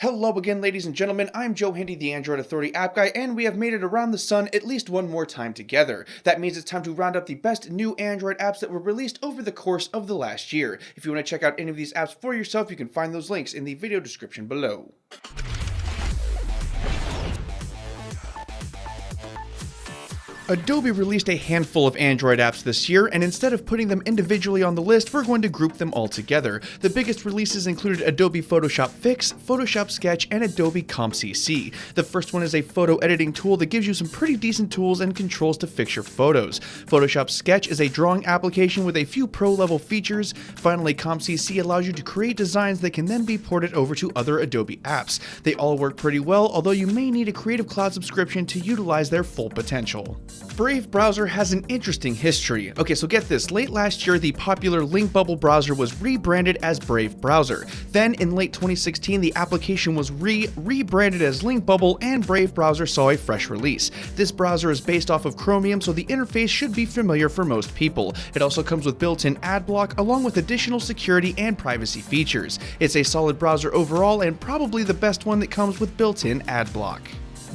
Hello again, ladies and gentlemen. I'm Joe Handy, the Android Authority app guy, and we have made it around the sun at least one more time together. That means it's time to round up the best new Android apps that were released over the course of the last year. If you want to check out any of these apps for yourself, you can find those links in the video description below. Adobe released a handful of Android apps this year, and instead of putting them individually on the list, we're going to group them all together. The biggest releases included Adobe Photoshop Fix, Photoshop Sketch, and Adobe ComCC. The first one is a photo editing tool that gives you some pretty decent tools and controls to fix your photos. Photoshop Sketch is a drawing application with a few pro-level features. Finally, ComCC allows you to create designs that can then be ported over to other Adobe apps. They all work pretty well, although you may need a Creative Cloud subscription to utilize their full potential. Brave browser has an interesting history. Okay, so get this. Late last year, the popular Link Bubble browser was rebranded as Brave Browser. Then, in late 2016, the application was rebranded as Link Bubble, and Brave Browser saw a fresh release. This browser is based off of Chromium, so the interface should be familiar for most people. It also comes with built-in ad block, along with additional security and privacy features. It's a solid browser overall, and probably the best one that comes with built-in ad block.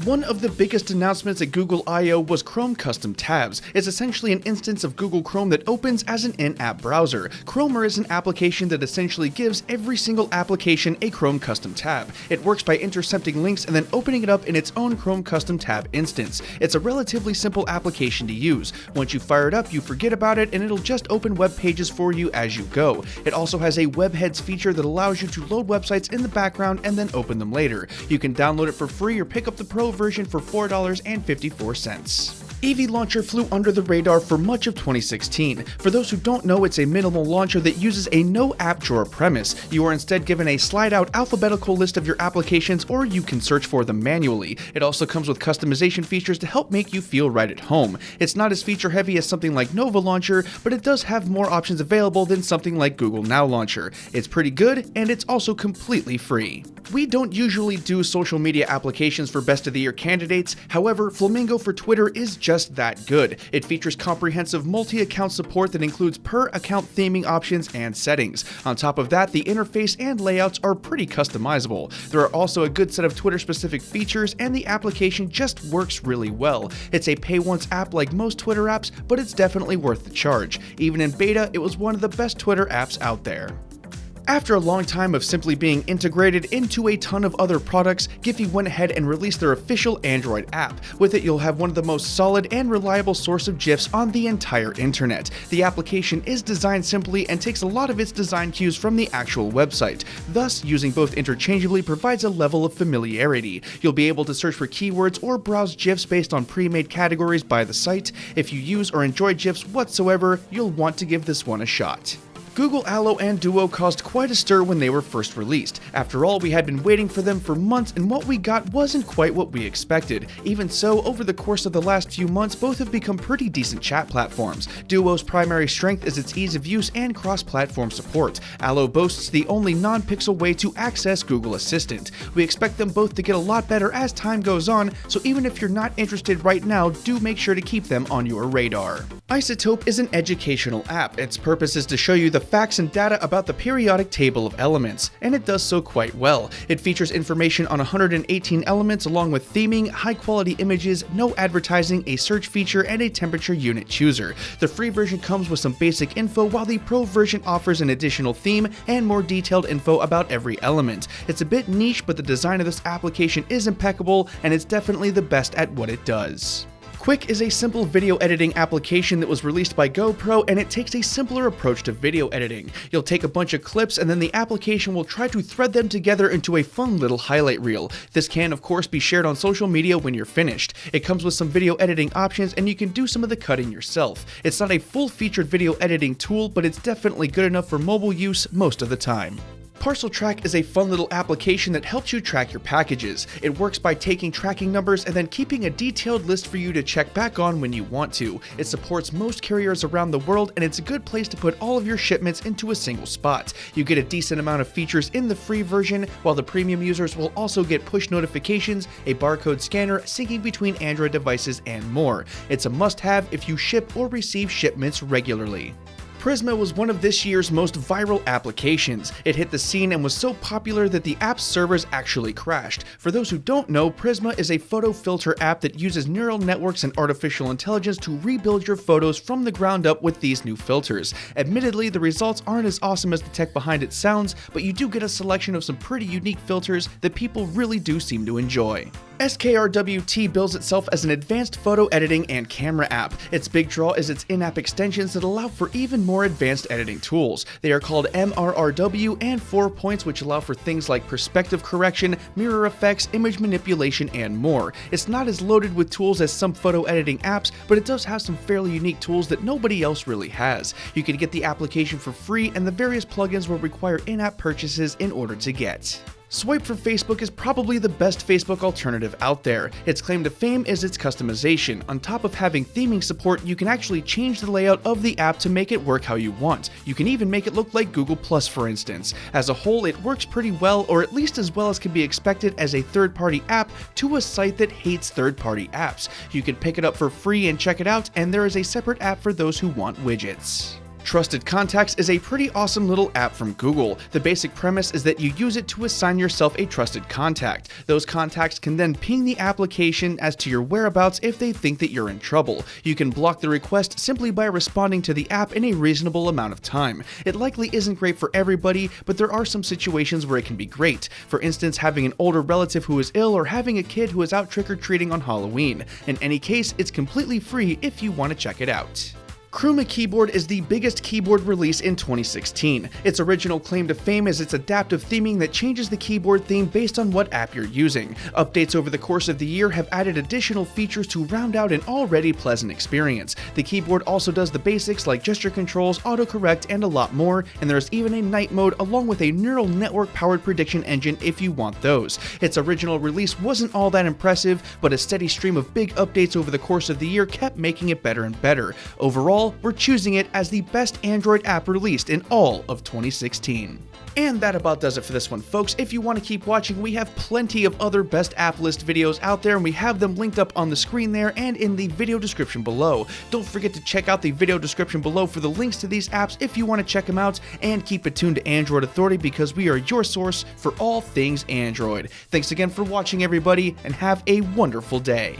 One of the biggest announcements at Google I/O was Chrome Custom Tabs. It's essentially an instance of Google Chrome that opens as an in-app browser. Chromer is an application that essentially gives every single application a Chrome Custom Tab. It works by intercepting links and then opening it up in its own Chrome Custom Tab instance. It's a relatively simple application to use. Once you fire it up, you forget about it and it'll just open web pages for you as you go. It also has a webheads feature that allows you to load websites in the background and then open them later. You can download it for free or pick up the Pro version for $4.54. Eevee Launcher flew under the radar for much of 2016. For those who don't know, it's a minimal launcher that uses a no app drawer premise. You are instead given a slide-out alphabetical list of your applications, or you can search for them manually. It also comes with customization features to help make you feel right at home. It's not as feature-heavy as something like Nova Launcher, but it does have more options available than something like Google Now Launcher. It's pretty good, and it's also completely free. We don't usually do social media applications for Best of the Year candidates, however, Flamingo for Twitter is just that good. It features comprehensive multi-account support that includes per-account theming options and settings. On top of that, the interface and layouts are pretty customizable. There are also a good set of Twitter-specific features, and the application just works really well. It's a pay-once app like most Twitter apps, but it's definitely worth the charge. Even in beta, it was one of the best Twitter apps out there. After a long time of simply being integrated into a ton of other products, Giphy went ahead and released their official Android app. With it, you'll have one of the most solid and reliable source of GIFs on the entire internet. The application is designed simply and takes a lot of its design cues from the actual website. Thus, using both interchangeably provides a level of familiarity. You'll be able to search for keywords or browse GIFs based on pre-made categories by the site. If you use or enjoy GIFs whatsoever, you'll want to give this one a shot. Google Allo and Duo caused quite a stir when they were first released. After all, we had been waiting for them for months, and what we got wasn't quite what we expected. Even so, over the course of the last few months, both have become pretty decent chat platforms. Duo's primary strength is its ease of use and cross-platform support. Allo boasts the only non-pixel way to access Google Assistant. We expect them both to get a lot better as time goes on, so even if you're not interested right now, do make sure to keep them on your radar. Isotope is an educational app. Its purpose is to show you the facts and data about the periodic table of elements, and it does so quite well. It features information on 118 elements along with theming, high-quality images, no advertising, a search feature, and a temperature unit chooser. The free version comes with some basic info, while the Pro version offers an additional theme and more detailed info about every element. It's a bit niche, but the design of this application is impeccable, and it's definitely the best at what it does. Quik is a simple video editing application that was released by GoPro, and it takes a simpler approach to video editing. You'll take a bunch of clips and then the application will try to thread them together into a fun little highlight reel. This can, of course, be shared on social media when you're finished. It comes with some video editing options and you can do some of the cutting yourself. It's not a full-featured video editing tool, but it's definitely good enough for mobile use most of the time. Parcel Track is a fun little application that helps you track your packages. It works by taking tracking numbers and then keeping a detailed list for you to check back on when you want to. It supports most carriers around the world, and it's a good place to put all of your shipments into a single spot. You get a decent amount of features in the free version, while the premium users will also get push notifications, a barcode scanner, syncing between Android devices, and more. It's a must-have if you ship or receive shipments regularly. Prisma was one of this year's most viral applications. It hit the scene and was so popular that the app's servers actually crashed. For those who don't know, Prisma is a photo filter app that uses neural networks and artificial intelligence to rebuild your photos from the ground up with these new filters. Admittedly, the results aren't as awesome as the tech behind it sounds, but you do get a selection of some pretty unique filters that people really do seem to enjoy. SKRWT bills itself as an advanced photo editing and camera app. Its big draw is its in-app extensions that allow for even more advanced editing tools. They are called MRRW and 4 points, which allow for things like perspective correction, mirror effects, image manipulation, and more. It's not as loaded with tools as some photo editing apps, but it does have some fairly unique tools that nobody else really has. You can get the application for free, and the various plugins will require in-app purchases in order to get. Swipe for Facebook is probably the best Facebook alternative out there. Its claim to fame is its customization. On top of having theming support, you can actually change the layout of the app to make it work how you want. You can even make it look like Google+, for instance. As a whole, it works pretty well, or at least as well as can be expected as a third-party app to a site that hates third-party apps. You can pick it up for free and check it out, and there is a separate app for those who want widgets. Trusted Contacts is a pretty awesome little app from Google. The basic premise is that you use it to assign yourself a trusted contact. Those contacts can then ping the application as to your whereabouts if they think that you're in trouble. You can block the request simply by responding to the app in a reasonable amount of time. It likely isn't great for everybody, but there are some situations where it can be great. For instance, having an older relative who is ill or having a kid who is out trick-or-treating on Halloween. In any case, it's completely free if you want to check it out. Chroma Keyboard is the biggest keyboard release in 2016. Its original claim to fame is its adaptive theming that changes the keyboard theme based on what app you're using. Updates over the course of the year have added additional features to round out an already pleasant experience. The keyboard also does the basics like gesture controls, autocorrect, and a lot more, and there's even a night mode along with a neural network powered prediction engine if you want those. Its original release wasn't all that impressive, but a steady stream of big updates over the course of the year kept making it better and better. Overall, we're choosing it as the best Android app released in all of 2016. And that about does it for this one, folks. If you want to keep watching, we have plenty of other best app list videos out there, and we have them linked up on the screen there and in the video description below. Don't forget to check out the video description below for the links to these apps if you want to check them out, and keep it tuned to Android Authority because we are your source for all things Android. Thanks again for watching, everybody, and have a wonderful day.